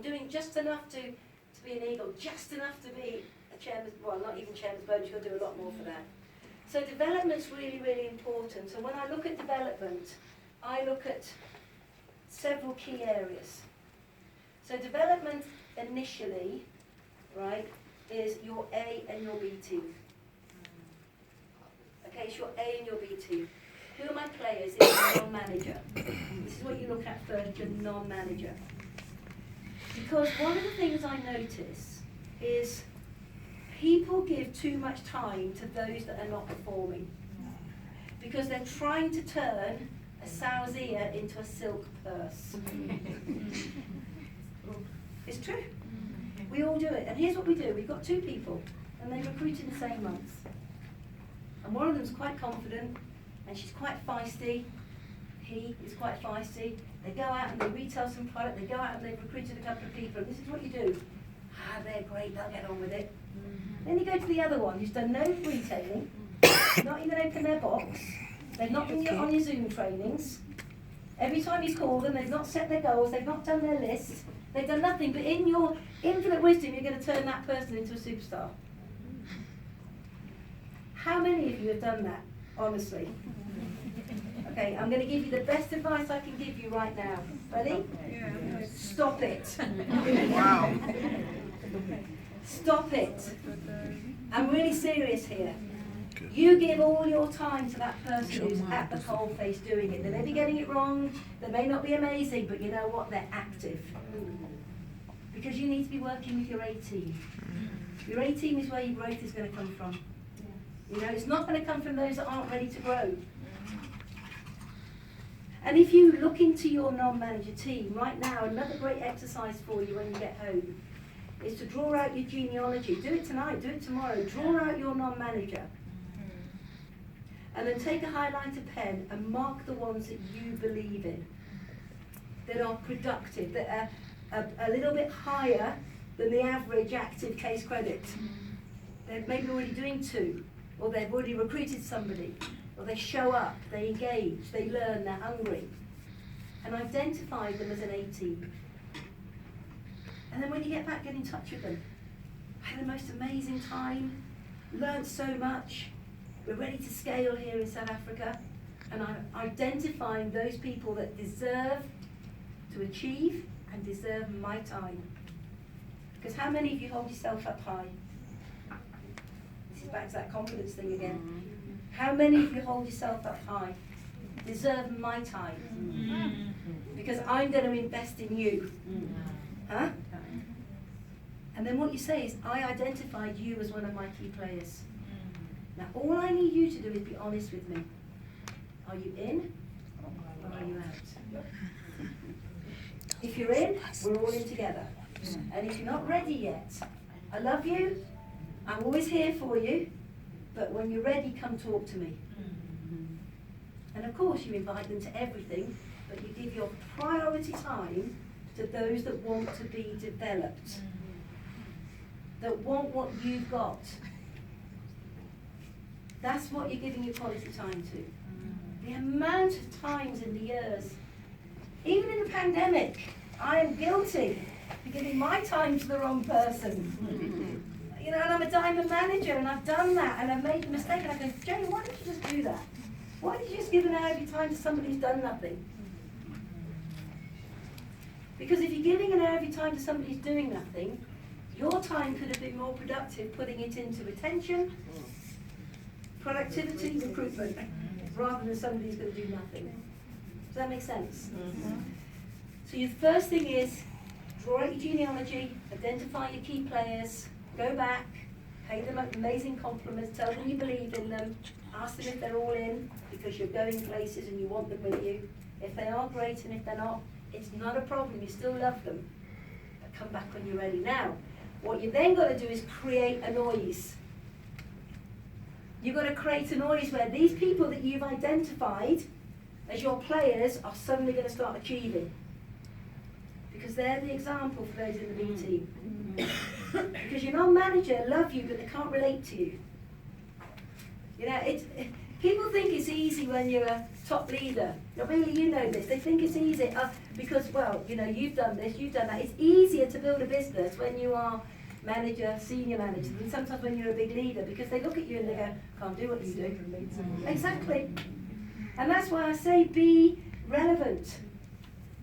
I'm doing just enough to be an eagle, just enough to be a chairman's, well, not even chairman's bonus, you've got to do a lot more for that. So development's really, really important. And when I look at development, I look at several key areas. So development initially, right, is your A and your B team. Okay, it's your A and your B team. Who are my players? It's the non-manager. This is what you look at first, the non-manager. Because one of the things I notice is people give too much time to those that are not performing. Because they're trying to turn a sow's ear into a silk purse. It's true. We all do it. And here's what we do. We've got two people, and they recruit in the same month. And one of them's quite confident, and she's quite feisty. He is quite feisty. They go out and they retail some product. They go out and they've recruited a couple of people. And this is what you do. They're great. They'll get on with it. Then you go to the other one who's done no retailing, not even opened their box. They've not been on your Zoom trainings. Every time you call them, they've not set their goals. They've not done their list. They've done nothing. But in your infinite wisdom, you're going to turn that person into a superstar. How many of you have done that, honestly? Okay, I'm going to give you the best advice I can give you right now. Ready? Yeah. Stop it. Wow. Stop it. I'm really serious here. You give all your time to that person who's at the coalface doing it. They may be getting it wrong, they may not be amazing, but you know what? They're active. Because you need to be working with your A team. Your A team is where your growth is going to come from. You know, it's not going to come from those that aren't ready to grow. And if you look into your non-manager team, right now, another great exercise for you when you get home is to draw out your genealogy. Do it tonight, do it tomorrow. Draw out your non-manager. And then take a highlighter pen and mark the ones that you believe in, that are productive, that are a little bit higher than the average active case credit. They're maybe already doing 2, or they've already recruited somebody, or they show up, they engage, they learn, they're hungry. And identify them as an A team. And then when you get back, get in touch with them. I had the most amazing time, learned so much. We're ready to scale here in South Africa, and I'm identifying those people that deserve to achieve and deserve my time. Because how many of you hold yourself up high? This is back to that confidence thing again. How many of you hold yourself up high? Deserve my time. Because I'm going to invest in you. Huh? And then what you say is, I identified you as one of my key players. Now, all I need you to do is be honest with me. Are you in or are you out? If you're in, we're all in together. And if you're not ready yet, I love you. I'm always here for you. But when you're ready, come talk to me. And of course, you invite them to everything, but you give your priority time to those that want to be developed, that want what you've got. That's what you're giving your quality time to. The amount of times in the years, even in the pandemic, I am guilty of giving my time to the wrong person. You know, and I'm a diamond manager, and I've done that, and I've made a mistake, and I go, Jayne, why did you just do that? Why did you just give an hour of your time to somebody who's done nothing? Because if you're giving an hour of your time to somebody who's doing nothing, your time could have been more productive putting it into retention, productivity, recruitment, rather than somebody who's going to do nothing. Does that make sense? So your first thing is, draw out your genealogy, identify your key players, go back, pay them amazing compliments, tell them you believe in them, ask them if they're all in, because you're going places and you want them with you. If they are, great, and if they're not, it's not a problem, you still love them. But come back when you're ready. Now, what you then got to do is create a noise. You've got to create a noise where these people that you've identified as your players are suddenly going to start achieving. Because they're the example for those in the B team. Because your non-manager love you, but they can't relate to you. You know, people think it's easy when you're a top leader. Now really, you know this. They think it's easy because, well, you know, you've done this, you've done that. It's easier to build a business when you are manager, senior manager, than sometimes when you're a big leader, because they look at you and they go, can't do what you do. Exactly. And that's why I say be relevant.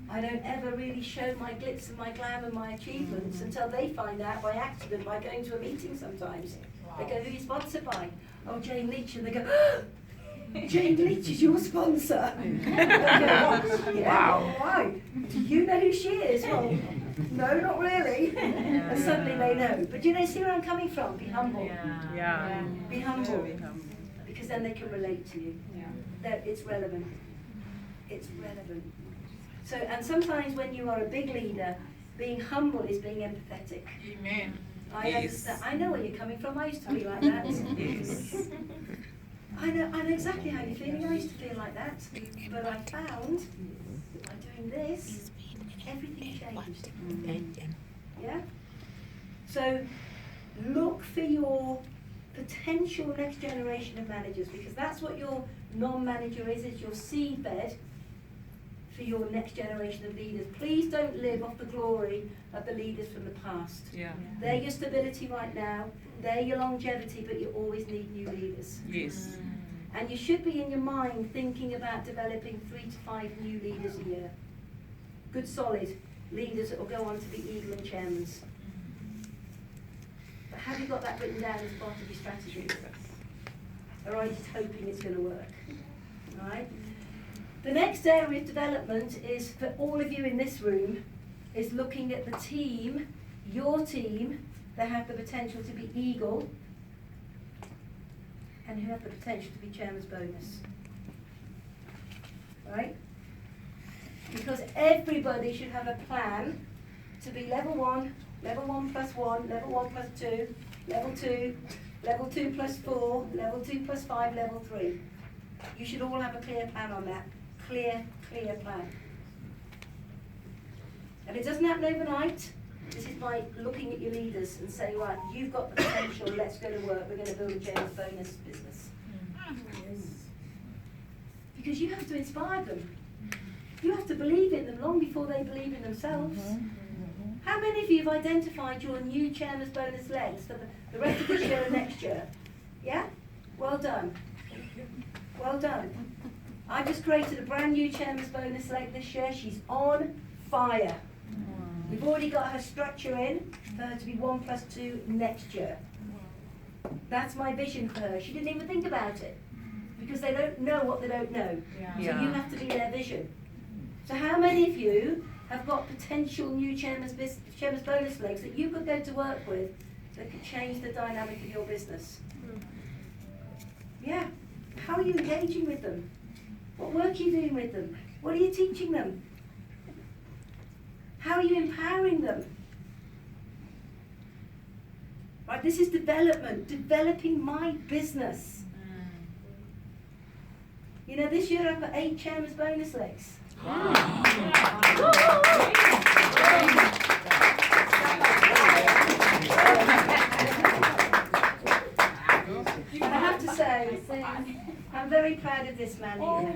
I don't ever really show my glitz and my glam and my achievements until they find out by accident by going to a meeting sometimes. They go, who are you sponsored by? Oh, Jayne Leach. And they go, oh, Jayne Leach is your sponsor. Wow. Why? Do you know who she is? Well, no, not really. And suddenly they know. But you know, see where I'm coming from? Be humble. Yeah. Be humble. Because then they can relate to you. That it's relevant. It's relevant. So, and sometimes when you are a big leader, being humble is being empathetic. Amen. I understand. I know where you're coming from. I used to be like that. Yes. I know exactly how you're feeling. I used to feel like that. But I found by doing this, everything changed. Yeah? So look for your potential next generation of managers, because that's what your non-manager is. It's your seedbed for your next generation of leaders. Please don't live off the glory of the leaders from the past. Yeah. They're your stability right now, they're your longevity, but you always need new leaders. Yes. And you should be in your mind thinking about developing 3 to 5 new leaders a year. Good solid leaders that will go on to be Eagle and Chairmans. But have you got that written down as part of your strategy? Or are you just hoping it's going to work? All right? The next area of development is, for all of you in this room, is looking at the team, your team, that have the potential to be Eagle and who have the potential to be Chairman's Bonus. Right? Because everybody should have a plan to be level 1, level 1 plus 1, level 1 plus 2, level 2, level 2 plus 4, level 2 plus 5, level 3. You should all have a clear plan on that. Clear plan. And it doesn't happen overnight. This is by looking at your leaders and saying, right, you've got the potential, let's go to work, we're going to build a Chairman's Bonus business. Because you have to inspire them. You have to believe in them long before they believe in themselves. How many of you have identified your new Chairman's Bonus legs for the rest of this year and next year? Yeah? Well done. Well done. I just created a brand new Chairman's Bonus leg this year. She's on fire. We've already got her structure in for her to be 1 plus 2 next year. That's my vision for her. She didn't even think about it because they don't know what they don't know. So you have to be their vision. So how many of you have got potential new Chairman's Bonus legs that you could go to work with that could change the dynamic of your business? Yeah. How are you engaging with them? What work are you doing with them? What are you teaching them? How are you empowering them? Right, this is development, developing my business. You know, this year I've got 8 Chairman's Bonus legs. Wow. And I have to say, I'm very proud of this man here.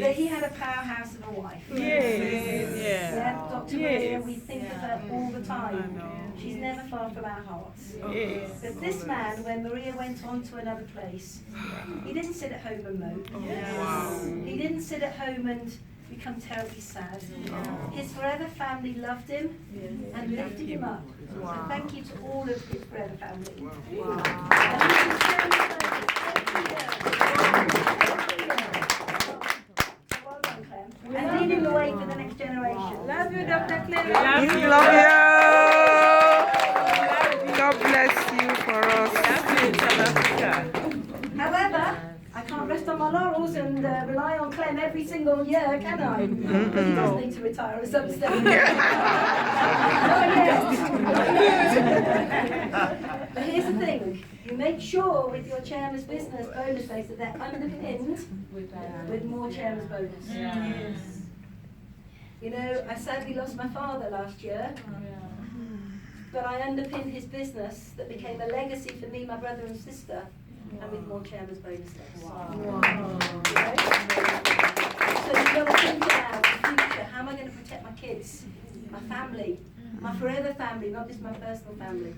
That he had a powerhouse of a wife. Yeah, Dr. Maria, we think of her all the time. She's never far from our hearts. But this man, when Maria went on to another place, he didn't sit at home and mope. He didn't sit at home and become terribly sad. His forever family loved him and lifted him up. So thank you to all of his forever family. And leading the way for the next generation. Love you, Dr. Claire. Love you. God bless you for us. However, I can't rest on my laurels and rely on Clem every single year, can I? But he does need to retire at some stage. But here's the thing. You make sure with your Chairman's Business bonus days that they're underpinned with more Chairman's Bonus. You know, I sadly lost my father last year. but I underpinned his business that became a legacy for me, my brother and sister, and with more chairman's bonuses. Wow. You know? So you've got to think about the future. How am I going to protect my kids, my family, my forever family, not just my personal family?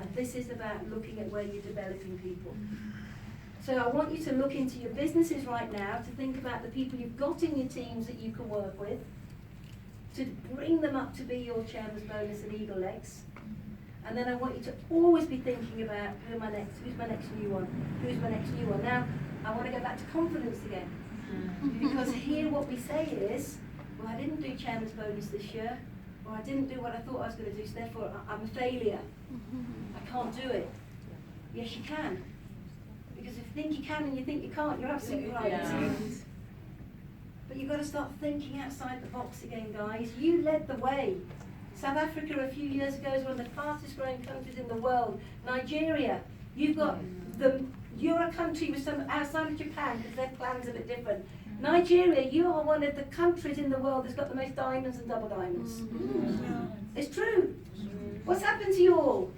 And this is about looking at where you're developing people. So I want you to look into your businesses right now, to think about the people you've got in your teams that you can work with, to bring them up to be your chairman's bonus and eagle legs. And then I want you to always be thinking about who's my next new one, who's my next new one. Now, I want to go back to confidence again. Because here what we say is, well, I didn't do chairman's bonus this year, or I didn't do what I thought I was going to do, so therefore I'm a failure. I can't do it. Yes, you can. Because if you think you can and you think you can't, you're absolutely right. Yeah. But you've got to start thinking outside the box again, guys. You led the way. South Africa a few years ago is one of the fastest growing countries in the world. Nigeria, you're a country with some outside of Japan, because their plan's a bit different. Nigeria, you are one of the countries in the world that's got the most diamonds and double diamonds. It's true. What's happened to you all?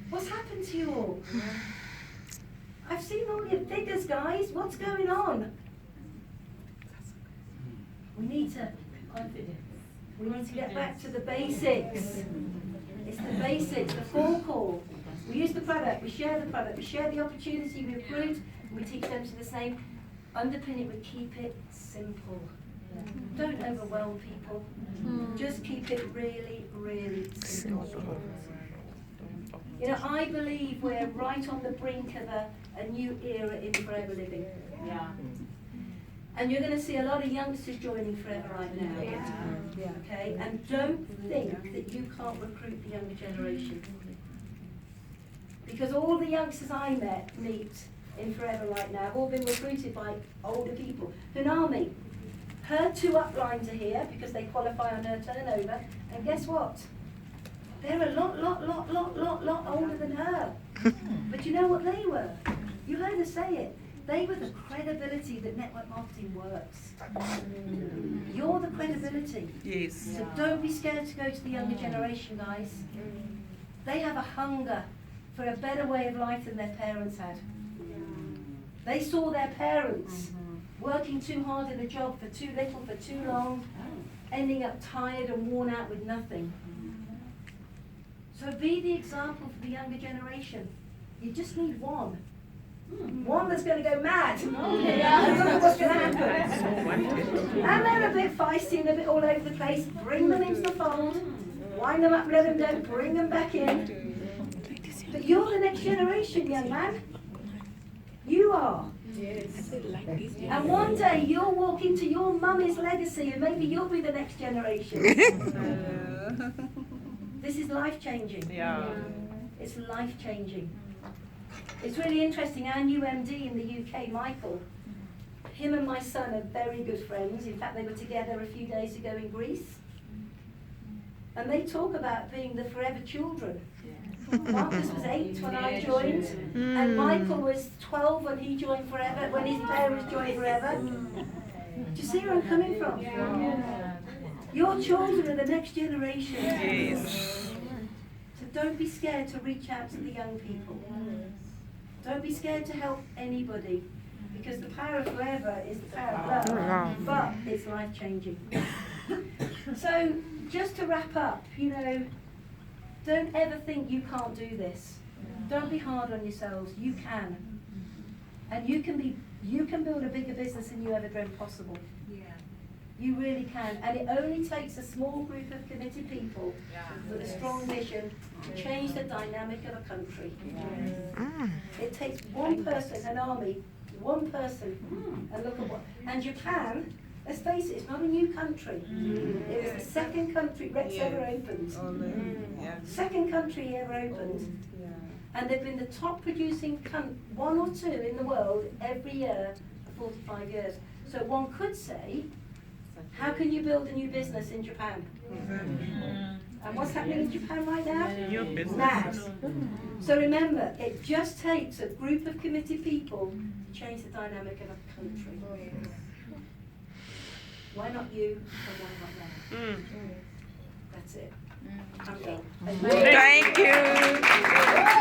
What's happened to you all? I've seen all your figures, guys. What's going on? We need to get back to the basics. It's the basics, the forecourt. We use the product, we share the opportunity, we recruit, and we teach them to the same. Underpin it, but keep it simple. Don't overwhelm people. Just keep it really, really simple. You know, I believe we're right on the brink of a new era in forever living. Yeah. And you're going to see a lot of youngsters joining Forever right now. Yeah. Okay? And don't think that you can't recruit the younger generation. Because all the youngsters I meet in Forever right now have all been recruited by older people. Hunami, her 2 uplines are here because they qualify on her turnover. And guess what? They're a lot older than her. But you know what they were? You heard her say it. They were the credibility that network marketing works. You're the credibility. Yes. So don't be scared to go to the younger generation, guys. They have a hunger for a better way of life than their parents had. They saw their parents working too hard in a job for too little, for too long, ending up tired and worn out with nothing. So be the example for the younger generation. You just need one. One that's going to go mad. And look at what's going to happen. And they're a bit feisty and a bit all over the place. Bring them into the fold. Wind them up, let them go, bring them back in. But you're the next generation, young man. You are. Yes. And one day you'll walk into your mummy's legacy and maybe you'll be the next generation. This is life-changing. Yeah. It's life-changing. It's really interesting. Our new MD in the UK, Michael, him and my son are very good friends. In fact, they were together a few days ago in Greece. And they talk about being the forever children. Marcus was 8 when I joined, and Michael was 12 when he joined Forever, when his parents joined Forever. Do you see where I'm coming from? Your children are the next generation. Yes. So don't be scared to reach out to the young people. Don't be scared to help anybody, because the power of Forever is the power of love, but it's life-changing. So just to wrap up, you know, don't ever think you can't do this. Don't be hard on yourselves. You can. And you can build a bigger business than you ever dreamt possible. You really can. And it only takes a small group of committed people with a strong vision to change the dynamic of a country. It takes one person, an army, one person, and look at what. And Japan, let's face it, it's not a new country. It was the second country Rex ever opened. Second country ever opened. And they've been the top producing 1 or 2 in the world every year for 45 years. So one could say, how can you build a new business in Japan? And what's happening in Japan right now? New business. Mad. So remember, it just takes a group of committed people to change the dynamic of a country. Why not you and why not them? That's it. I'm done. Thank you.